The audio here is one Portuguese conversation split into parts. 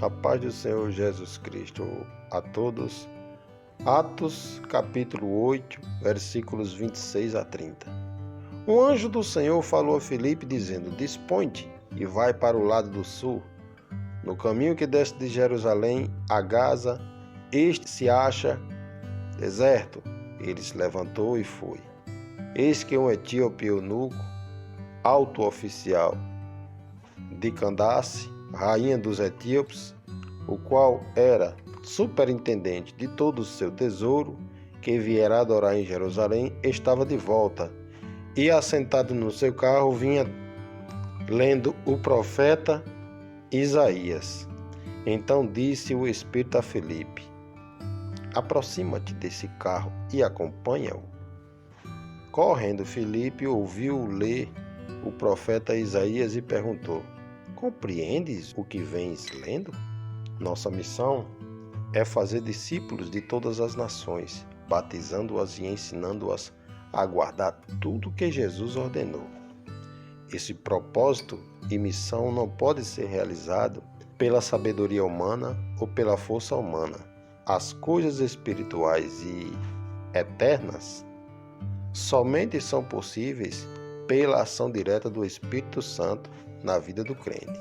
A paz do Senhor Jesus Cristo a todos. Atos capítulo 8, versículos 26 a 30. Um anjo do Senhor falou a Filipe dizendo: Dispõe-te e vai para o lado do sul, no caminho que desce de Jerusalém a Gaza. Este se acha deserto. Ele se levantou e foi. Eis que um etíope eunuco, alto oficial de Candace, rainha dos etíopes, o qual era superintendente de todo o seu tesouro, que viera adorar em Jerusalém, estava de volta, e assentado no seu carro vinha lendo o profeta Isaías. Então disse o Espírito a Filipe: Aproxima-te desse carro e acompanha-o. Correndo, Filipe ouviu ler o profeta Isaías e perguntou: Compreendes o que vens lendo? Nossa missão é fazer discípulos de todas as nações, batizando-as e ensinando-as a guardar tudo que Jesus ordenou. Esse propósito e missão não pode ser realizado pela sabedoria humana ou pela força humana. As coisas espirituais e eternas somente são possíveis pela ação direta do Espírito Santo na vida do crente.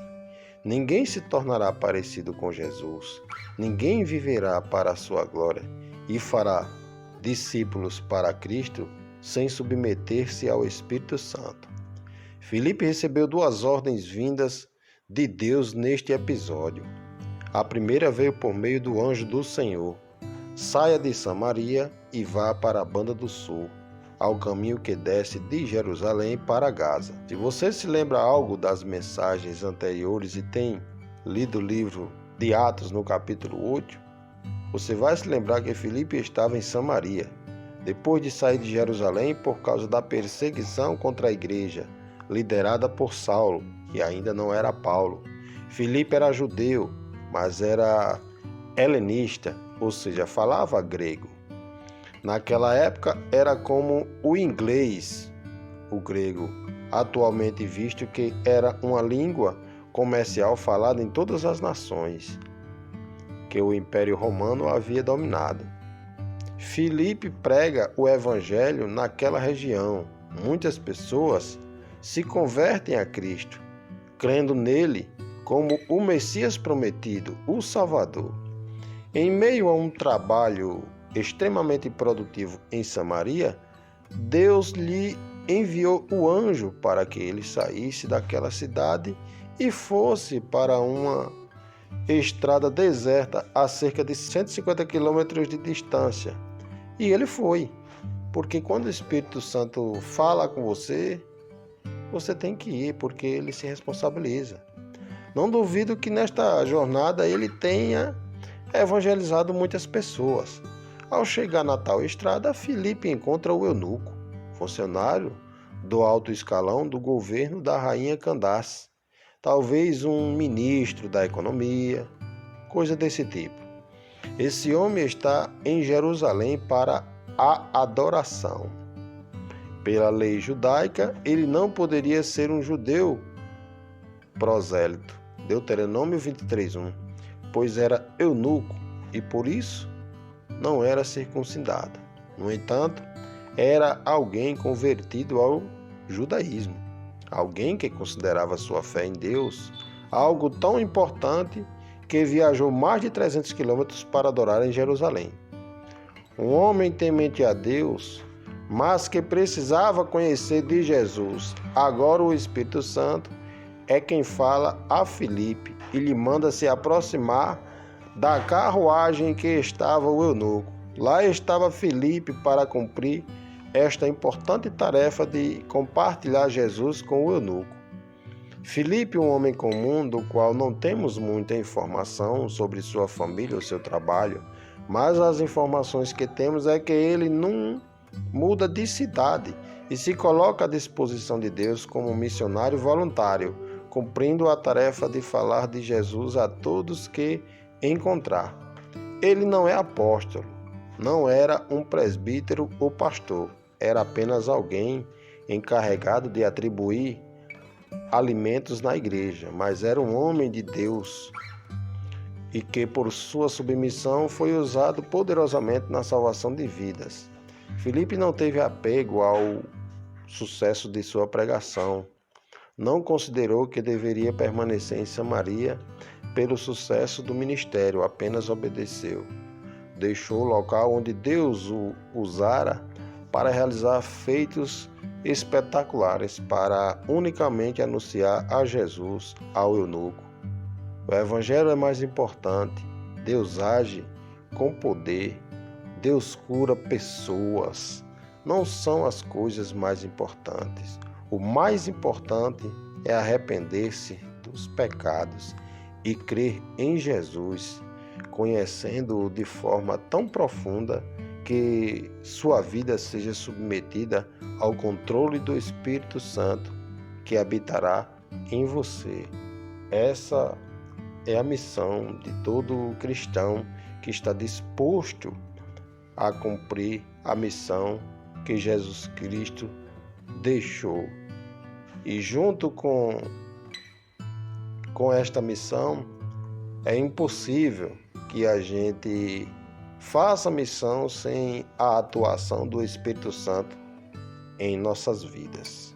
Ninguém se tornará parecido com Jesus, ninguém viverá para a sua glória e fará discípulos para Cristo sem submeter-se ao Espírito Santo. Filipe recebeu duas ordens vindas de Deus neste episódio. A primeira veio por meio do anjo do Senhor: saia de Samaria e vá para a banda do sul, ao caminho que desce de Jerusalém para Gaza. Se você se lembra algo das mensagens anteriores e tem lido o livro de Atos no capítulo 8, você vai se lembrar que Filipe estava em Samaria, depois de sair de Jerusalém por causa da perseguição contra a igreja, liderada por Saulo, que ainda não era Paulo. Filipe era judeu, mas era helenista, ou seja, falava grego. Naquela época era como o inglês, o grego, atualmente visto que era uma língua comercial falada em todas as nações que o Império Romano havia dominado. Filipe prega o evangelho naquela região. Muitas pessoas se convertem a Cristo, crendo nele como o Messias prometido, o Salvador. Em meio a um trabalho extremamente produtivo em Samaria, Deus lhe enviou o anjo para que ele saísse daquela cidade e fosse para uma estrada deserta a cerca de 150 quilômetros de distância. E ele foi, porque quando o Espírito Santo fala com você, você tem que ir, porque ele se responsabiliza. Não duvido que nesta jornada ele tenha evangelizado muitas pessoas. Ao chegar na tal estrada, Filipe encontra o eunuco, funcionário do alto escalão do governo da rainha Candace, talvez um ministro da economia, coisa desse tipo. Esse homem está em Jerusalém para a adoração. Pela lei judaica, ele não poderia ser um judeu prosélito, Deuteronômio 23:1, pois era eunuco e por isso não era circuncidado. No entanto, era alguém convertido ao judaísmo, alguém que considerava sua fé em Deus algo tão importante que viajou mais de 300 quilômetros para adorar em Jerusalém. Um homem temente a Deus, mas que precisava conhecer de Jesus. Agora o Espírito Santo é quem fala a Filipe e lhe manda se aproximar da carruagem que estava o eunuco. Lá estava Filipe para cumprir esta importante tarefa de compartilhar Jesus com o eunuco. Filipe, um homem comum, do qual não temos muita informação sobre sua família ou seu trabalho, mas as informações que temos é que ele não muda de cidade e se coloca à disposição de Deus como missionário voluntário, cumprindo a tarefa de falar de Jesus a todos que encontrar. Ele não é apóstolo, não era um presbítero ou pastor, era apenas alguém encarregado de atribuir alimentos na igreja, mas era um homem de Deus e que, por sua submissão, foi usado poderosamente na salvação de vidas. Filipe não teve apego ao sucesso de sua pregação. Não considerou que deveria permanecer em Samaria pelo sucesso do ministério, apenas obedeceu. Deixou o local onde Deus o usara para realizar feitos espetaculares, para unicamente anunciar a Jesus ao eunuco. O Evangelho é mais importante. Deus age com poder. Deus cura pessoas. Não são as coisas mais importantes. O mais importante é arrepender-se dos pecados e crer em Jesus, conhecendo-o de forma tão profunda que sua vida seja submetida ao controle do Espírito Santo, que habitará em você. Essa é a missão de todo cristão que está disposto a cumprir a missão que Jesus Cristo deixou. E junto com esta missão, é impossível que a gente faça a missão sem a atuação do Espírito Santo em nossas vidas.